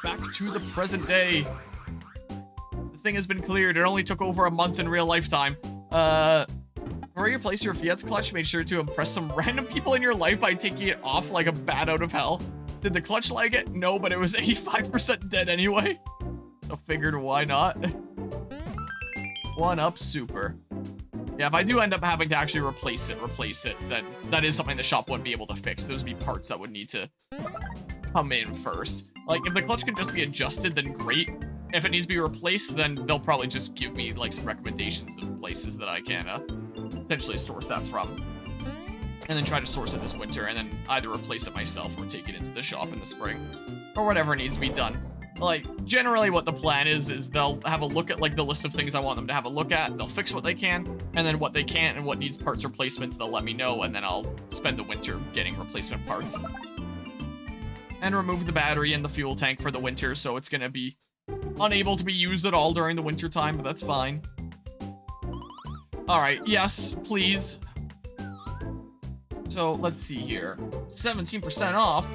back to the present day. The thing has been cleared. It only took over a month in real lifetime. Before you place your Fiat's clutch, make sure to impress some random people in your life by taking it off like a bat out of hell. Did the clutch like it? No, but it was 85% dead anyway. So figured why not. 1-up super. Yeah, if I do end up having to actually replace it, then that is something the shop wouldn't be able to fix. Those would be parts that would need to come in first. Like, if the clutch can just be adjusted, then great. If it needs to be replaced, then they'll probably just give me, like, some recommendations of places that I can potentially source that from. And then try to source it this winter, and then either replace it myself or take it into the shop in the spring. Or whatever needs to be done. Like, generally what the plan is they'll have a look at, like, the list of things I want them to have a look at. They'll fix what they can, and then what they can't and what needs parts replacements, they'll let me know, and then I'll spend the winter getting replacement parts. And remove the battery in the fuel tank for the winter, so it's gonna be unable to be used at all during the winter time, but that's fine. Alright, yes, please. So, let's see here. 17% off.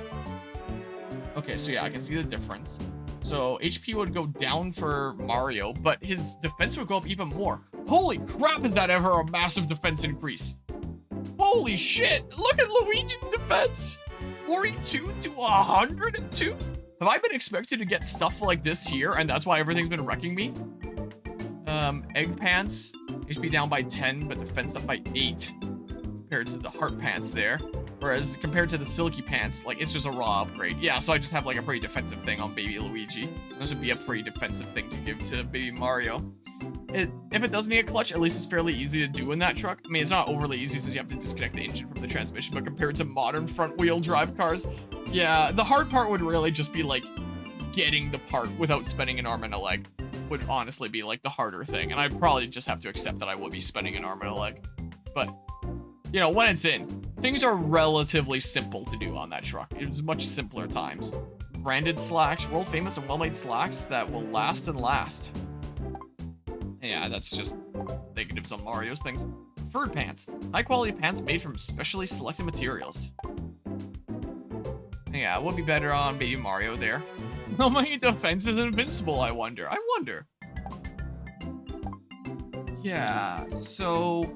Okay, so yeah, I can see the difference. So, HP would go down for Mario, but his defense would go up even more. Holy crap, is that ever a massive defense increase? Holy shit, look at Luigi's defense! 42 to 102? Have I been expected to get stuff like this here, and that's why everything's been wrecking me? Egg pants, HP down by 10, but defense up by 8. Compared to the heart pants there. Whereas compared to the silky pants, like, it's just a raw upgrade. Yeah, so I just have, like, a pretty defensive thing on baby Luigi. This would be a pretty defensive thing to give to baby Mario. If it does need a clutch, at least it's fairly easy to do in that truck. I mean, it's not overly easy since you have to disconnect the engine from the transmission, but compared to modern front-wheel drive cars, yeah, the hard part would really just be, like, getting the part without spending an arm and a leg would honestly be, like, the harder thing. And I'd probably just have to accept that I would be spending an arm and a leg. But, you know, when it's in, things are relatively simple to do on that truck. It was much simpler times. Branded slacks, world famous and well-made slacks that will last and last. Yeah, that's just negatives on Mario's things. Preferred pants. High-quality pants made from specially selected materials. Yeah, it would be better on baby Mario there. How many defense is invincible, I wonder? Yeah, so...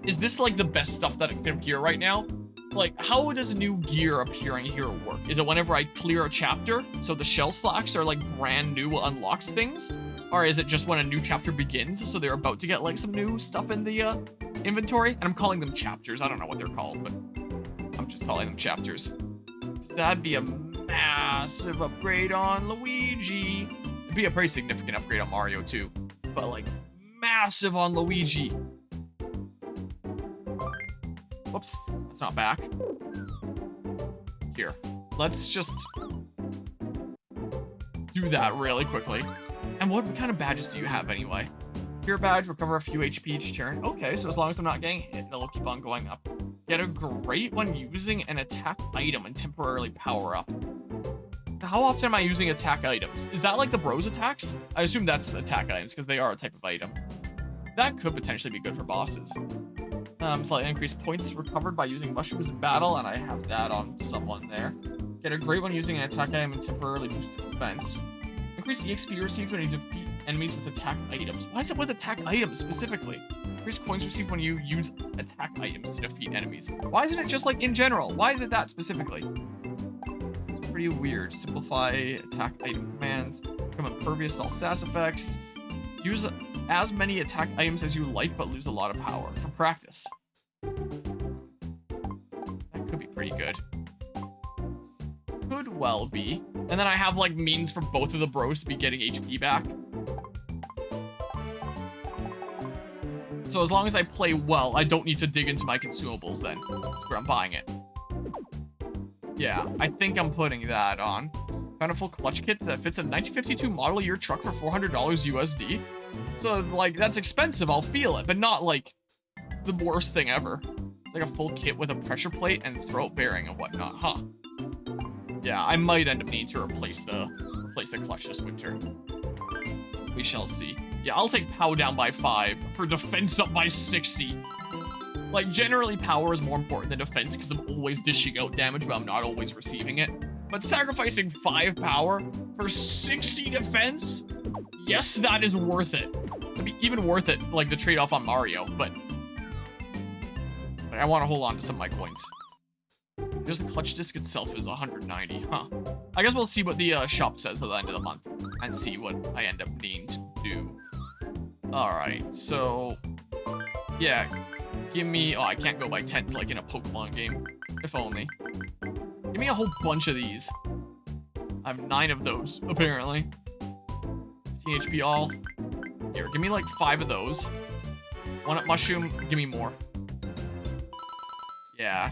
is this, like, the best stuff that can appear right now? Like, how does new gear appearing here work? Is it whenever I clear a chapter? So the shell slacks are, like, brand new unlocked things? Or is it just when a new chapter begins, so they're about to get, like, some new stuff in the, inventory? And I'm calling them chapters. I don't know what they're called, but I'm just calling them chapters. That'd be a massive upgrade on Luigi. It'd be a pretty significant upgrade on Mario, too. But, like, massive on Luigi. Whoops, that's not back. Here, let's just do that really quickly. And what kind of badges do you have anyway? Pure badge, recover a few HP each turn. Okay, so as long as I'm not getting hit, it'll keep on going up. Get a great when using an attack item and temporarily power up. How often am I using attack items? Is that like the bros attacks? I assume that's attack items because they are a type of item. That could potentially be good for bosses. Slightly increased points recovered by using mushrooms in battle, and I have that on someone there. Get a great one using an attack item and temporarily boost defense. Increase EXP received when you defeat enemies with attack items. Why is it with attack items specifically? Increase coins received when you use attack items to defeat enemies. Why isn't it just like in general? Why is it that specifically? It's pretty weird. Simplify attack item commands. Become impervious to all sass effects. Use as many attack items as you like, but lose a lot of power for practice. That could be pretty good. Could well be. And then I have, like, means for both of the bros to be getting HP back. So as long as I play well, I don't need to dig into my consumables then. That's where I'm buying it. Yeah, I think I'm putting that on. Found a full clutch kit that fits a 1952 model year truck for $400 USD. So, like, that's expensive, I'll feel it, but not, like, the worst thing ever. It's like a full kit with a pressure plate and throat bearing and whatnot, huh? Yeah, I might end up needing to replace the clutch this winter. We shall see. Yeah, I'll take POW down by 5 for defense up by 60. Like, generally power is more important than defense because I'm always dishing out damage, but I'm not always receiving it. but sacrificing 5 power for 60 defense, yes, that is worth it. It'd be even worth it, like the trade-off on Mario, but I want to hold on to some of my coins. Just the clutch disc itself is 190, huh? I guess we'll see what the shop says at the end of the month and see what I end up needing to do. All right, so yeah, give me, oh, I can't go by 10s like in a Pokemon game, if only. Give me a whole bunch of these. I have 9 of those, apparently. 15 HP all. Here, give me like 5 of those. 1 up mushroom, give me more. Yeah,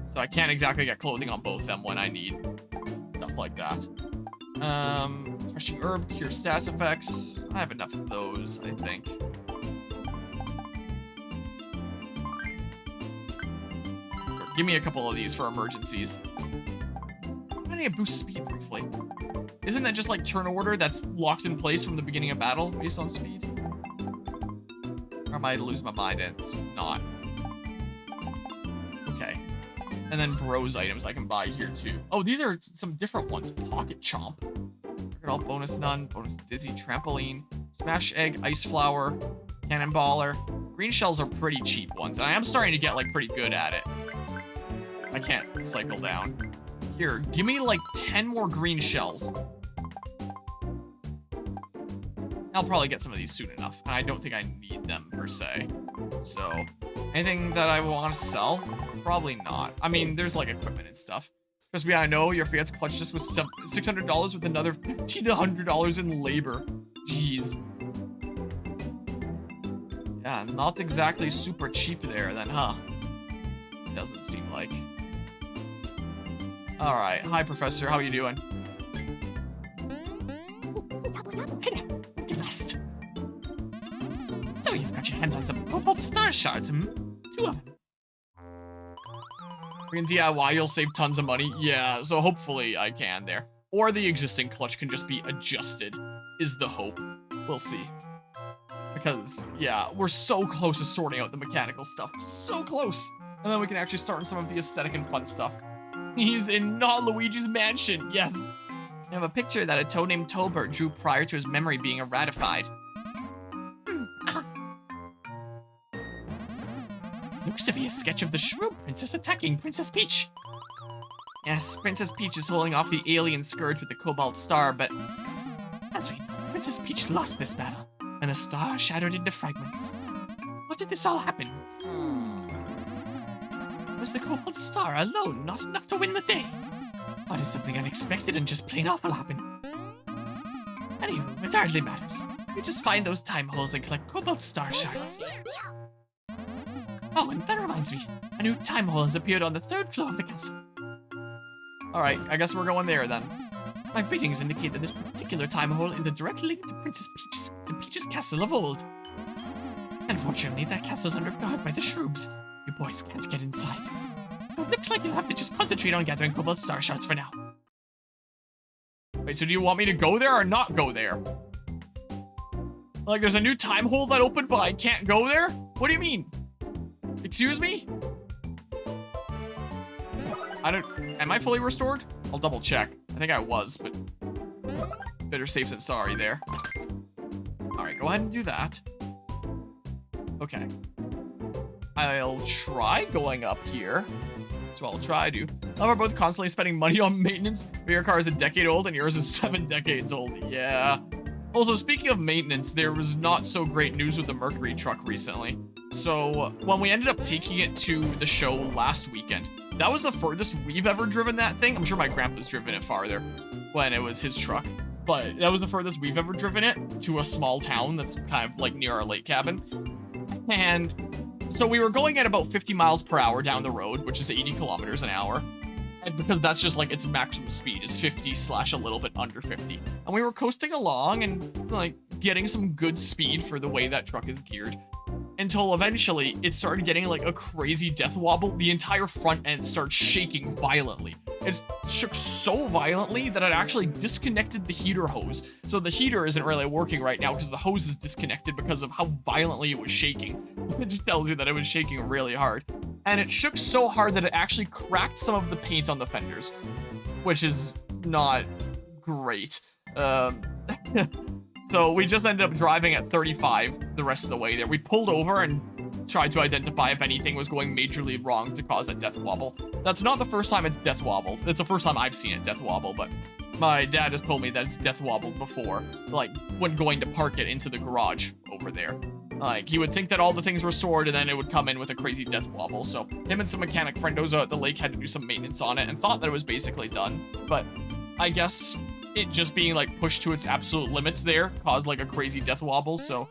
so I can't exactly get clothing on both of them when I need stuff like that. Refreshing herb, cure status effects. I have enough of those, I think. Give me a couple of these for emergencies. I need to boost speed briefly. Isn't that just like turn order that's locked in place from the beginning of battle based on speed? Or am I to lose my mind and it's not? Okay. And then bros items I can buy here too. Oh, these are some different ones. Pocket Chomp. All bonus none, bonus dizzy, trampoline, smash egg, ice flower, cannonballer. Green shells are pretty cheap ones, and I am starting to get like pretty good at it. I can't cycle down. Here, give me like 10 more green shells. I'll probably get some of these soon enough, and I don't think I need them per se. So, anything that I want to sell? Probably not. I mean, there's like equipment and stuff. Because I know your Fiat's clutch just was $600 with another $1,500 to $100 in labor. Jeez. Yeah, not exactly super cheap there then, huh? Doesn't seem like. Alright, hi Professor, how are you doing? Blessed. So you've got your hands on some Cobalt Star Shards, 2 of them. We can DIY, you'll save tons of money. Yeah, so hopefully I can there. Or the existing clutch can just be adjusted, is the hope. We'll see. Because, yeah, we're so close to sorting out the mechanical stuff. So close. And then we can actually start on some of the aesthetic and fun stuff. He's in not Luigi's mansion, yes. We have a picture that a toad named Tolbert drew prior to his memory being erratified. Looks to be a sketch of the Shrew Princess attacking Princess Peach. Yes, Princess Peach is holding off the alien scourge with the Cobalt Star, but as we know, Princess Peach lost this battle, and the star shattered into fragments. How did this all happen? Was the Cobalt Star alone not enough to win the day? Or did something unexpected and just plain awful happen? Anywho, it hardly matters. You just find those time holes and collect Cobalt Star shards. Oh, and that reminds me. A new time hole has appeared on the 3rd floor of the castle. Alright, I guess we're going there then. My readings indicate that this particular time hole is a direct link to Princess Peach's castle of old. Unfortunately, that castle's under guard by the Shroobs. You boys can't get inside. So it looks like you'll have to just concentrate on gathering Cobalt Star Shards for now. Wait, so do you want me to go there or not go there? Like, there's a new time hole that opened, but I can't go there? What do you mean? Excuse me? Am I fully restored? I'll double check. I think I was, but better safe than sorry there. All right, go ahead and do that. Okay. I'll try going up here. That's what I'll try to. We're both constantly spending money on maintenance, but your car is a decade old and yours is 7 decades old. Yeah. Also, speaking of maintenance, there was not so great news with the Mercury truck recently. So when we ended up taking it to the show last weekend, that was the furthest we've ever driven that thing. I'm sure my grandpa's driven it farther when it was his truck, but that was the furthest we've ever driven it to a small town that's kind of like near our lake cabin. And so we were going at about 50 miles per hour down the road, which is 80 kilometers an hour. And because that's just like its maximum speed is 50 / a little bit under 50. And we were coasting along and like getting some good speed for the way that truck is geared. Until eventually it started getting like a crazy death wobble. The entire front end started shaking violently. It shook so violently that it actually disconnected the heater hose. So the heater isn't really working right now because the hose is disconnected because of how violently it was shaking. It just tells you that it was shaking really hard. And it shook so hard that it actually cracked some of the paint on the fenders, which is not great. So we just ended up driving at 35 the rest of the way there. We pulled over and tried to identify if anything was going majorly wrong to cause a death wobble. That's not the first time it's death wobbled. It's the first time I've seen it death wobble, but my dad has told me that it's death wobbled before, like when going to park it into the garage over there. Like, he would think that all the things were stored, and then it would come in with a crazy death wobble. So him and some mechanic friendos at the lake had to do some maintenance on it and thought that it was basically done. But I guess it just being like pushed to its absolute limits there caused like a crazy death wobble. So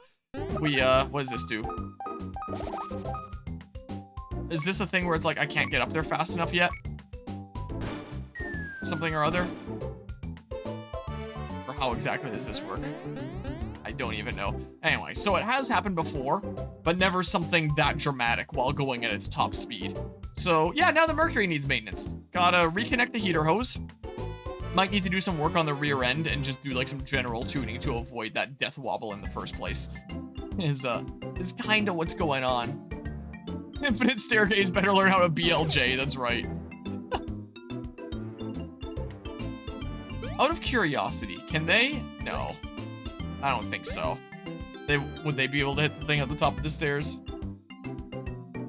we, what does this do? Is this a thing where it's like I can't get up there fast enough yet? Something or other? Or how exactly does this work? I don't even know. Anyway, so it has happened before, but never something that dramatic while going at its top speed. So yeah, now the Mercury needs maintenance. Gotta reconnect the heater hose. Might need to do some work on the rear end and just do like some general tuning to avoid that death wobble in the first place. Is kind of what's going on. Infinite staircase, better learn how to BLJ, that's right. Out of curiosity, can they? No. I don't think so. Would they be able to hit the thing at the top of the stairs?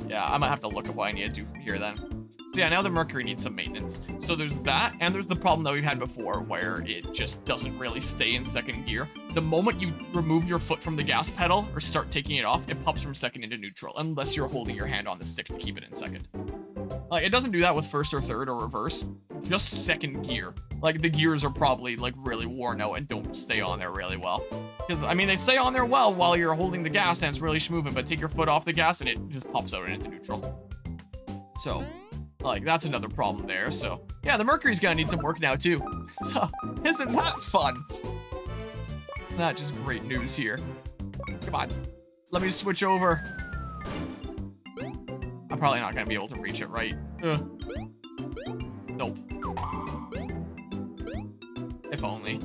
Yeah, I might have to look at what I need to do from here then. So yeah, now the Mercury needs some maintenance. So there's that, and there's the problem that we've had before where it just doesn't really stay in second gear. The moment you remove your foot from the gas pedal or start taking it off, it pops from second into neutral, unless you're holding your hand on the stick to keep it in second. Like, it doesn't do that with first or third or reverse, just second gear. Like, the gears are probably, like, really worn out and don't stay on there really well. Because, I mean, they stay on there well while you're holding the gas and it's really schmoving, but take your foot off the gas and it just pops out and into neutral. So, like, that's another problem there. So, yeah, the Mercury's gonna need some work now, too. So, isn't that fun? Isn't that just great news here? Come on. Let me switch over. I'm probably not gonna be able to reach it, right? Nope. If only.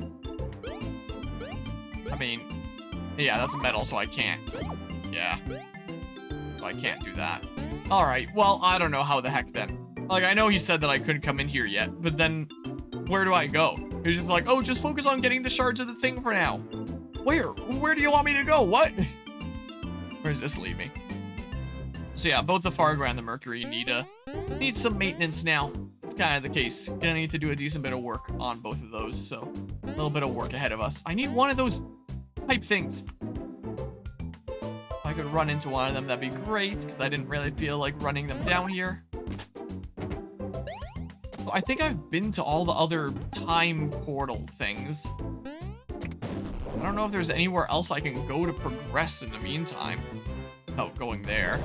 I mean, yeah, that's metal, so I can't. Yeah. So I can't do that. Alright, well, I don't know how the heck then. Like, I know he said that I couldn't come in here yet, but then where do I go? He's just like, oh, just focus on getting the shards of the thing for now. Where? Where do you want me to go? What? Where does this lead me? So yeah, both the Fargo and the Mercury need some maintenance now. It's kind of the case. Gonna need to do a decent bit of work on both of those, so a little bit of work ahead of us. I need one of those pipe things. If I could run into one of them, that'd be great, because I didn't really feel like running them down here. So I think I've been to all the other time portal things. I don't know if there's anywhere else I can go to progress in the meantime without going there.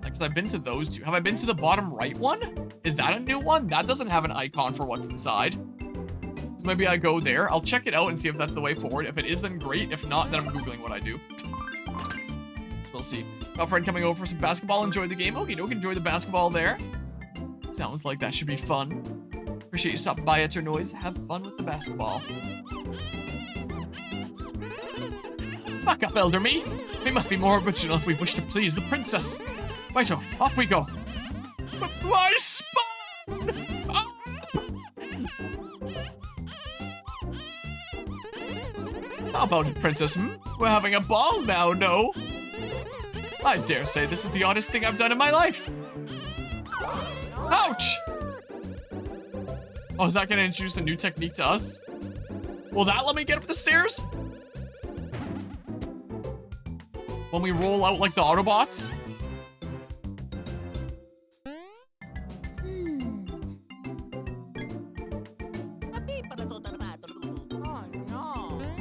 Because I've been to those two. Have I been to the bottom right one? Is that a new one? That doesn't have an icon for what's inside. So maybe I go there. I'll check it out and see if that's the way forward. If it is, then great. If not, then I'm Googling what I do. So we'll see. Got a friend coming over for some basketball. Enjoy the game. Okay, don't enjoy the basketball there. Sounds like that should be fun. Appreciate you stopping by at your noise. Have fun with the basketball. Back up, Elder Me. We must be more original if we wish to please the princess. Righto, off we go. My spawn! Oh. How about it, princess? We're having a ball now, no? I dare say this is the oddest thing I've done in my life. Ouch! Oh, is that gonna introduce a new technique to us? Will that let me get up the stairs? When we roll out like the Autobots?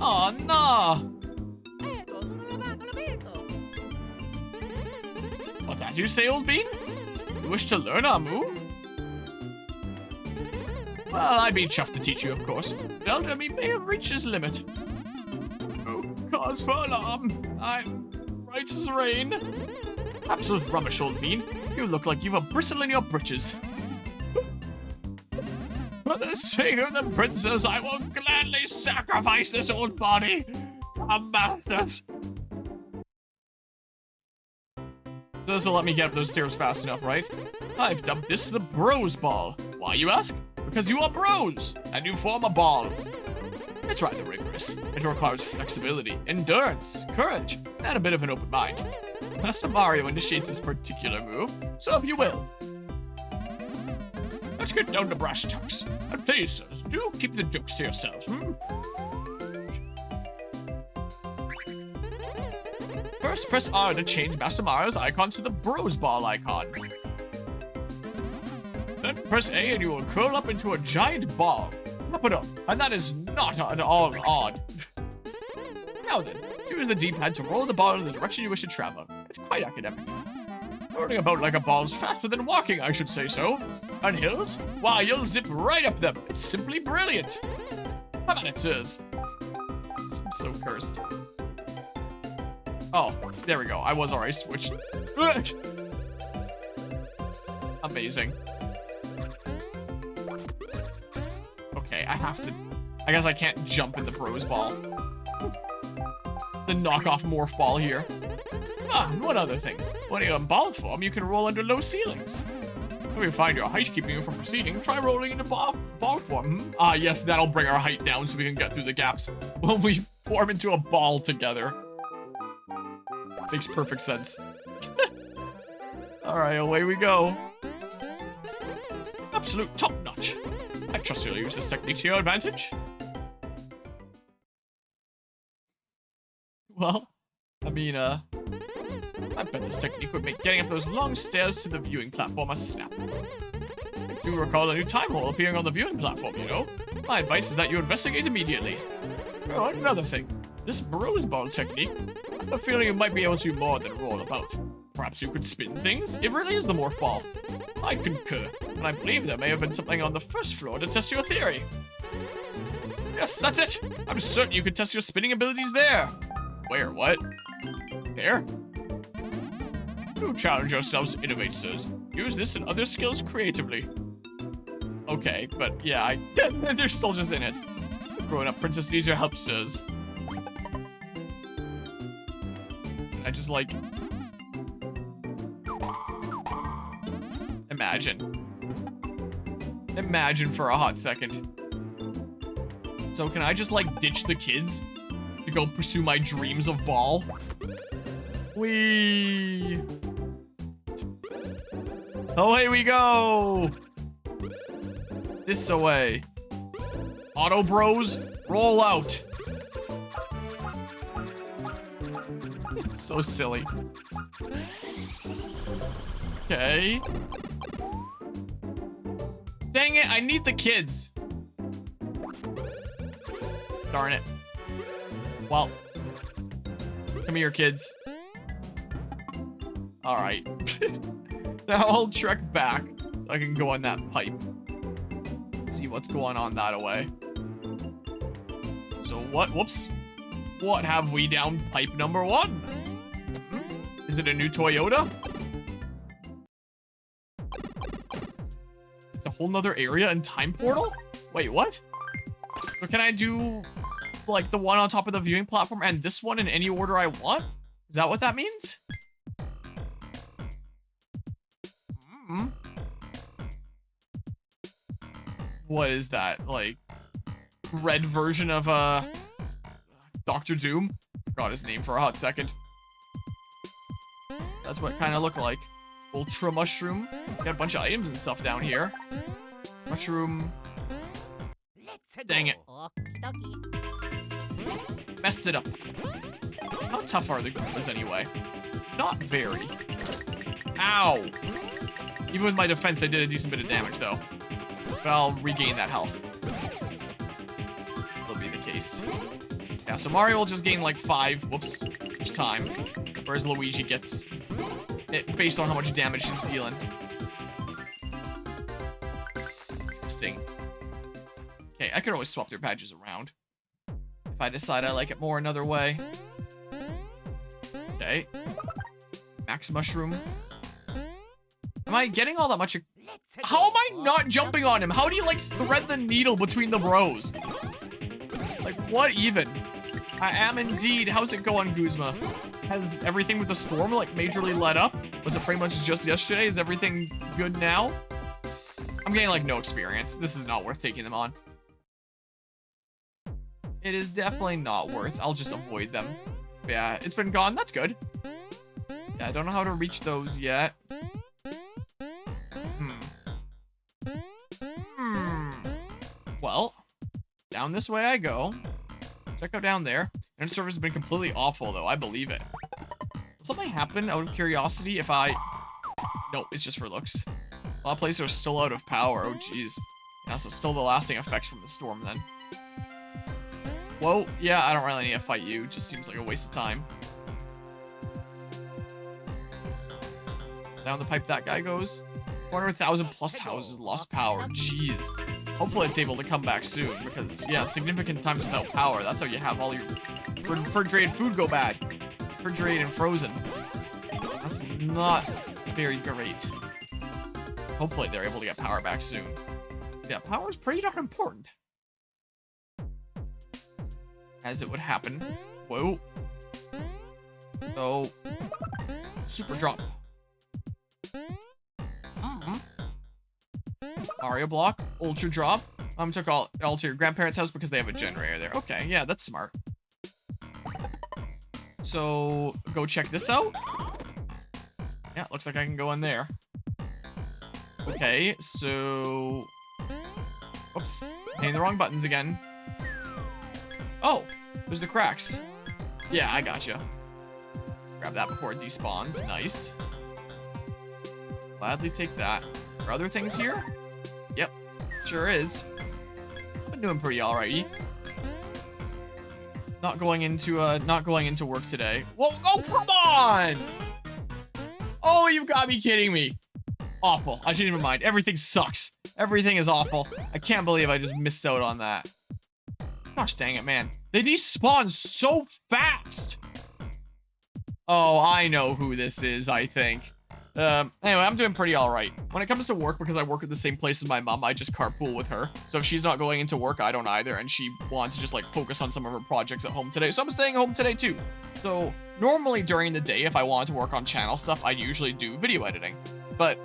Oh no! What's that you say, old bean? You wish to learn our move? Well, I'd be chuffed to teach you, of course. Elder Me may have reached his limit. Oh, cause for alarm. I'm right as rain. Absolute rubbish, old bean. You look like you've a bristle in your britches. For the sake of the princess, I will gladly sacrifice this old body. Come, masters. So this will let me get up those stairs fast enough, right? I've dubbed this the Bros Ball. Why, you ask? Because you are bros, and you form a ball. It's rather rigorous. It requires flexibility, endurance, courage, and a bit of an open mind. Master Mario initiates this particular move, so if you will. Let's get down to brass tacks. And please, sirs, do keep the jokes to yourselves, First, press R to change Master Mario's icon to the Bros Ball icon. Then press A and you will curl up into a giant ball. Wrap it up, and that is not at all odd. Now then, use the D-pad to roll the ball in the direction you wish to travel. It's quite academic. Rolling about like a ball is faster than walking, I should say so. And hills? Why, you'll zip right up them. It's simply brilliant. How about it, sirs? I'm so cursed. Oh, there we go. I was already switched. Amazing. Okay, I have to... I guess I can't jump in the Bros Ball. The knockoff morph ball here. Ah, and one other thing. When you're in ball form, you can roll under low ceilings. If you find your height keeping you from proceeding, try rolling into ball form. Ah, yes, that'll bring our height down so we can get through the gaps when we form into a ball together. Makes perfect sense. Alright, away we go. Absolute top notch. I trust you'll use this technique to your advantage. Well, I mean, I bet this technique would make getting up those long stairs to the viewing platform a snap. I do recall a new time hole appearing on the viewing platform, you know? My advice is that you investigate immediately. Oh, another thing. This Bros Ball technique, I have a feeling you might be able to do more than roll about. Perhaps you could spin things? It really is the morph ball. I concur, and I believe there may have been something on the first floor to test your theory. Yes, that's it. I'm certain you could test your spinning abilities there. Where? What? There? Do challenge yourselves to innovate, sirs. Use this and other skills creatively. Okay, but yeah, they're still just in it. Growing up princess needs your help, sirs. I just like... Imagine for a hot second. So can I just like ditch the kids to go pursue my dreams of ball? Whee! Away we go! This away. Autobros, roll out. It's so silly. Okay. Dang it, I need the kids. Darn it. Well, come here, kids. All right. Now I'll trek back so I can go on that pipe. See what's going on that away. So what? Whoops. What have we down pipe number 1? Is it a new Toyota? It's a whole nother area and time portal? Wait, what? So can I do like the one on top of the viewing platform and this one in any order I want? Is that what that means? What is that? Like red version of Dr. Doom? Forgot his name for a hot second. That's what it kind of looked like. Ultra mushroom. Got a bunch of items and stuff down here. Mushroom. Dang it. Messed it up. How tough are the Goombas anyway? Not very. Ow. Even with my defense, they did a decent bit of damage though. But I'll regain that health. That'll be the case. Yeah, so Mario will just gain like 5 whoops each time. Whereas Luigi gets it based on how much damage he's dealing. Interesting. Okay, I could always swap their badges around. If I decide I like it more another way. Okay. Max Mushroom. Am I getting all that much? How am I not jumping on him? How do you like thread the needle between the bros? Like what even? I am indeed. How's it going, Guzma? Has everything with the storm like majorly let up? Was it pretty much just yesterday? Is everything good now? I'm getting, like, no experience. This is not worth taking them on. It is definitely not worth. I'll just avoid them. Yeah, it's been gone. That's good. Yeah, I don't know how to reach those yet. Well, down this way I go. Check out down there. Internet service has been completely awful, though. I believe it. Will something happen out of curiosity if I... Nope, it's just for looks. A lot of places are still out of power. Oh, jeez. Yeah, so still the lasting effects from the storm, then. Whoa, yeah, I don't really need to fight you. It just seems like a waste of time. Down the pipe that guy goes. 400,000 plus houses lost power. Jeez. Hopefully it's able to come back soon because, yeah, significant times without power. That's how you have all your refrigerated food go bad. Refrigerated and frozen. That's not very great. Hopefully they're able to get power back soon. Yeah, power is pretty darn important. As it would happen. Whoa. So, super drop. Mario block, ultra drop. Took all to your grandparents' house because they have a generator there. Okay, yeah, that's smart. So, go check this out. Yeah, looks like I can go in there. Okay, so... Oops, hitting the wrong buttons again. Oh, there's the cracks. Yeah, I gotcha. Grab that before it despawns. Nice. Gladly take that. Are there other things here? Yep, sure is. Been doing pretty alrighty. Not going into work today. Whoa, oh, come on! Oh, you've got me kidding me. Awful. I changed my mind. Everything sucks. Everything is awful. I can't believe I just missed out on that. Gosh dang it, man. They despawn so fast. Oh, I know who this is, I think. Anyway, I'm doing pretty alright. When it comes to work, because I work at the same place as my mom, I just carpool with her. So if she's not going into work, I don't either, and she wants to just, like, focus on some of her projects at home today. So I'm staying home today, too. So, normally during the day, if I wanted to work on channel stuff, I usually do video editing. But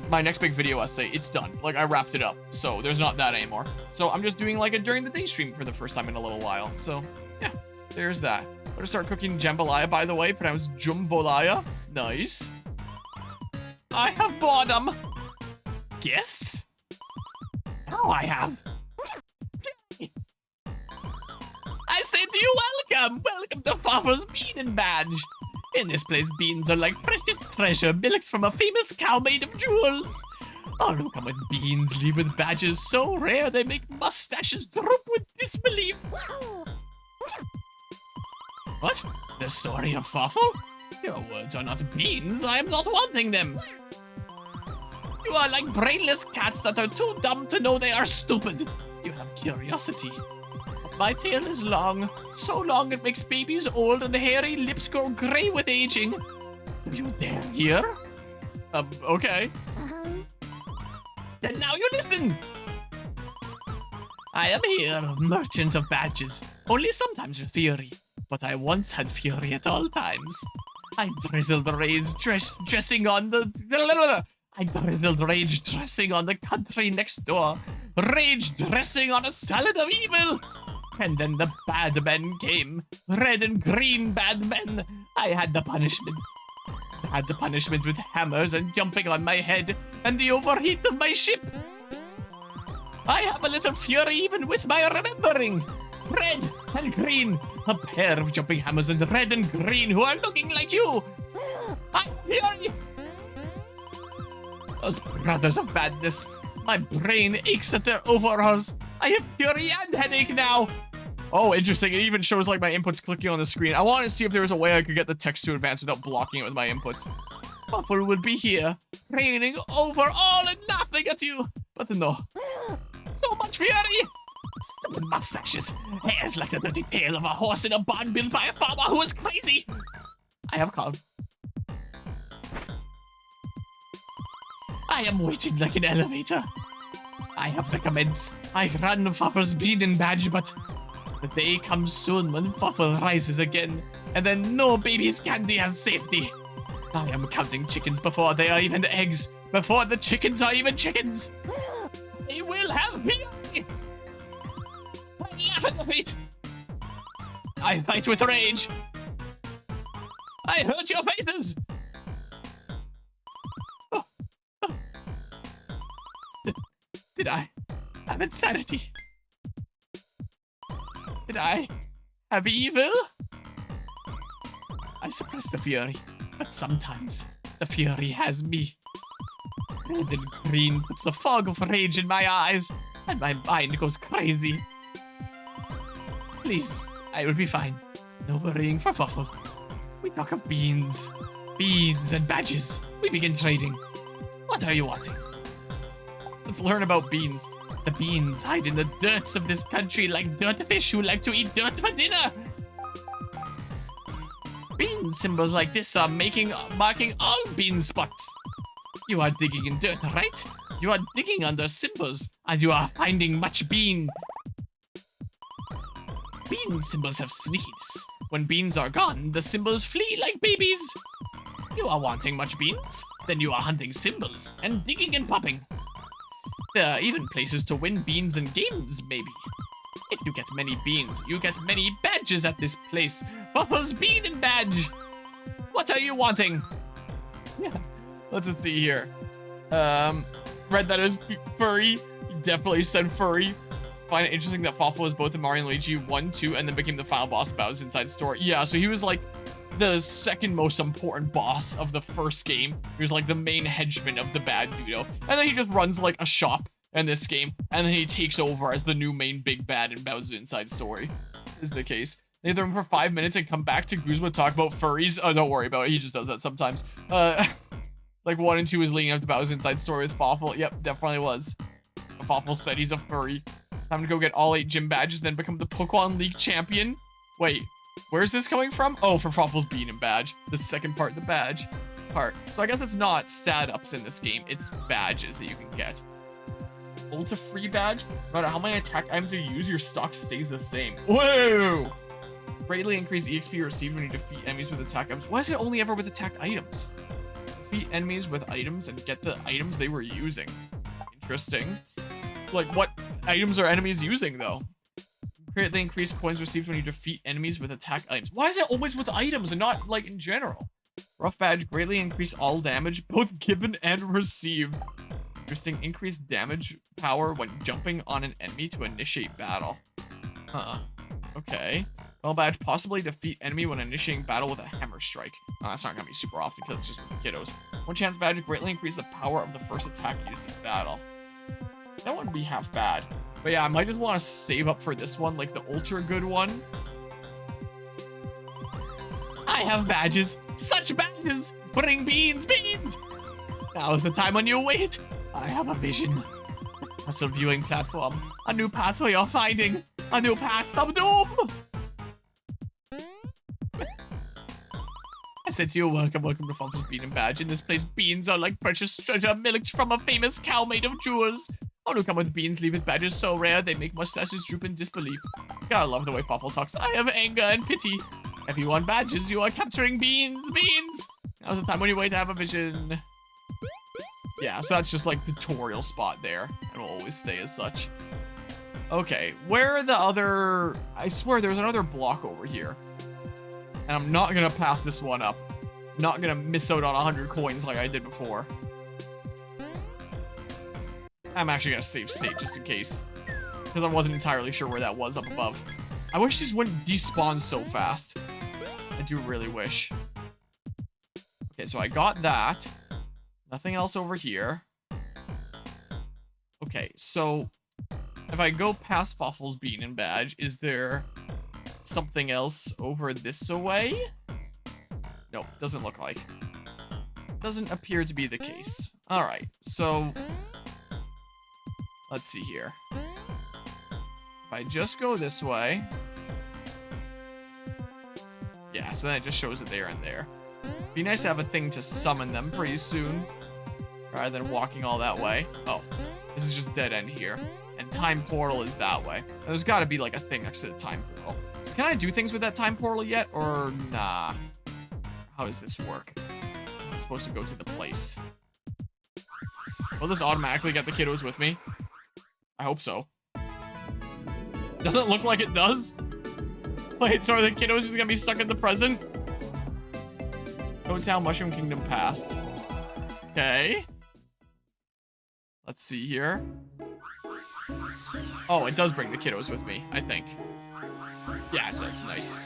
my next big video essay, it's done. Like, I wrapped it up, so there's not that anymore. So I'm just doing, like, a during the day stream for the first time in a little while. So, yeah, there's that. I'm gonna start cooking jambalaya, by the way, pronounced jumbolaya. Nice. I have boredom. Guests? Now I have. I say to you, welcome. Welcome to Farmer's Bean and Badge. In this place, beans are like precious treasure, milks from a famous cow made of jewels. All who come with beans leave with badges so rare they make mustaches droop with disbelief. What? The story of Fawful? Your words are not beans. I am not wanting them. You are like brainless cats that are too dumb to know they are stupid. You have curiosity. My tail is long, so long it makes babies old and hairy lips grow gray with aging. Do you dare hear? Okay. Then now you listen. I am here, merchant of badges, only sometimes with fury, but I once had fury at all times. I drizzled rage dressing on the... I drizzled rage dressing on the country next door. Rage dressing on a salad of evil. And then the bad men came. Red and green bad men. I had the punishment. I had the punishment with hammers and jumping on my head and the overheat of my ship. I have a little fury even with my remembering. Red and green. A pair of jumping hammers and red and green who are looking like you. I have fury. Those brothers of badness. My brain aches at their overalls. I have fury and headache now. Oh, interesting. It even shows like my inputs clicking on the screen. I wanted to see if there was a way I could get the text to advance without blocking it with my inputs. Waffle would be here, reigning over all and laughing at you. But no. So much fury. Stupid mustaches. Hairs like the dirty tail of a horse in a barn built by a farmer who is crazy. I have called. I am waiting like an elevator. I have to commence. I ran Fuffer's Bean and Badge, but the day comes soon when Fuffer rises again, and then no baby's candy has safety. I am counting chickens before they are even eggs, before the chickens are even chickens. your feet. I fight with rage. I hurt your faces. Oh. Oh. Did I have insanity? Did I have evil? I suppress the fury, but sometimes the fury has me. Red and green puts the fog of rage in my eyes, and my mind goes crazy. Please, I will be fine. No worrying for Fuffle. We talk of beans. Beans and badges. We begin trading. What are you wanting? Let's learn about beans. The beans hide in the dirts of this country like dirt fish who like to eat dirt for dinner. Bean symbols like this are marking all bean spots. You are digging in dirt, right? You are digging under symbols, and you are finding much bean. Bean symbols have sneakiness. When beans are gone, the symbols flee like babies. You are wanting much beans? Then you are hunting symbols and digging and popping. There are even places to win beans in games, maybe. If you get many beans, you get many badges at this place. Fuffle's Bean and Badge. What are you wanting? Yeah, let's just see here. Read that as furry. He definitely said furry. Find it interesting that Fuffle was both in Mario and Luigi 1, 2, and then became the final boss of Bowser's Inside Story. Yeah, so he was like the second most important boss of the first game. He was like the main henchman of the bad duo. And then he just runs like a shop in this game, and then he takes over as the new main big bad in Bowser's Inside Story. Is the case. Leave them for 5 minutes and come back to Guzma talk about furries. Oh, don't worry about it. He just does that sometimes. Like 1 and 2 is leading up to Bowser's Inside Story with Fuffle. Yep, definitely was. Fuffle said he's a furry. Time to go get all 8 gym badges, then become the Pokemon League champion. Wait, where's this coming from? Oh, for Fuffle's Bean and Badge. The second part, the badge part. So I guess it's not stat ups in this game. It's badges that you can get. Ultra free badge. No matter how many attack items you use, your stock stays the same. Whoa! Greatly increase EXP received when you defeat enemies with attack items. Why is it only ever with attack items? Defeat enemies with items and get the items they were using. Interesting. Like, what items are enemies using, though? Greatly increase coins received when you defeat enemies with attack items. Why is it always with items and not, like, in general? Rough badge. Greatly increase all damage, both given and received. Interesting. Increased damage power when jumping on an enemy to initiate battle. Okay. Well badge. Possibly defeat enemy when initiating battle with a hammer strike. That's not gonna be super often because it's just with the kiddos. One chance badge. Greatly increase the power of the first attack used in battle. That wouldn't be half bad. But yeah, I might just want to save up for this one, like the ultra good one. I have badges. Such badges. Bring beans, beans. Now is the time when you wait. I have a vision. A viewing platform. A new path for your finding. A new path of doom. I said to you, welcome to Fuffle's Bean and Badge. In this place, beans are like precious treasure milked from a famous cow made of jewels. All who come with beans leave with badges so rare they make mustaches droop in disbelief. Gotta love the way Fuffle talks. I have anger and pity. If you want badges, you are capturing beans. Beans! Now's the time when you wait to have a vision. Yeah, so that's just like the tutorial spot there. And will always stay as such. Okay, where are the other... I swear there's another block over here. And I'm not gonna pass this one up. I'm not gonna miss out on 100 coins like I did before. I'm actually gonna save state just in case. Because I wasn't entirely sure where that was up above. I wish these wouldn't despawn so fast. I do really wish. Okay, so I got that. Nothing else over here. Okay, so if I go past Fuffle's Bean and Badge, is there something else over this way? Nope, doesn't look like. Doesn't appear to be the case. Alright, so let's see here. If I just go this way. Yeah, so then it just shows it there and there. Be nice to have a thing to summon them pretty soon. Rather than walking all that way. Oh, this is just dead end here. And time portal is that way. There's gotta be like a thing next to the time portal. So can I do things with that time portal yet? Or nah? How does this work? I'm supposed to go to the place. Will this automatically get the kiddos with me? I hope so. Doesn't look like it does. Wait, so are the kiddos just gonna be stuck in the present? Toad Town Mushroom Kingdom passed. Okay. Let's see here. Oh, it does bring the kiddos with me, I think. Yeah, it does. Nice.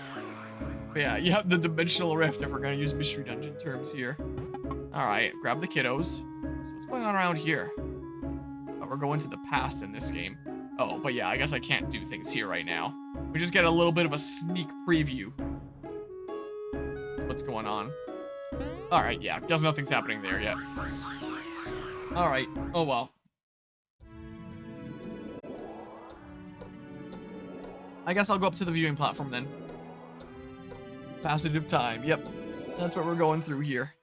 But yeah, you have the dimensional rift if we're gonna use mystery dungeon terms here. All right, grab the kiddos. So what's going on around here? Oh, we're going to the past in this game. Oh, but yeah, I guess I can't do things here right now. We just get a little bit of a sneak preview. What's going on? All right, yeah, guess nothing's happening there yet. All right, oh well. I guess I'll go up to the viewing platform then. Passage of time, yep. That's what we're going through here.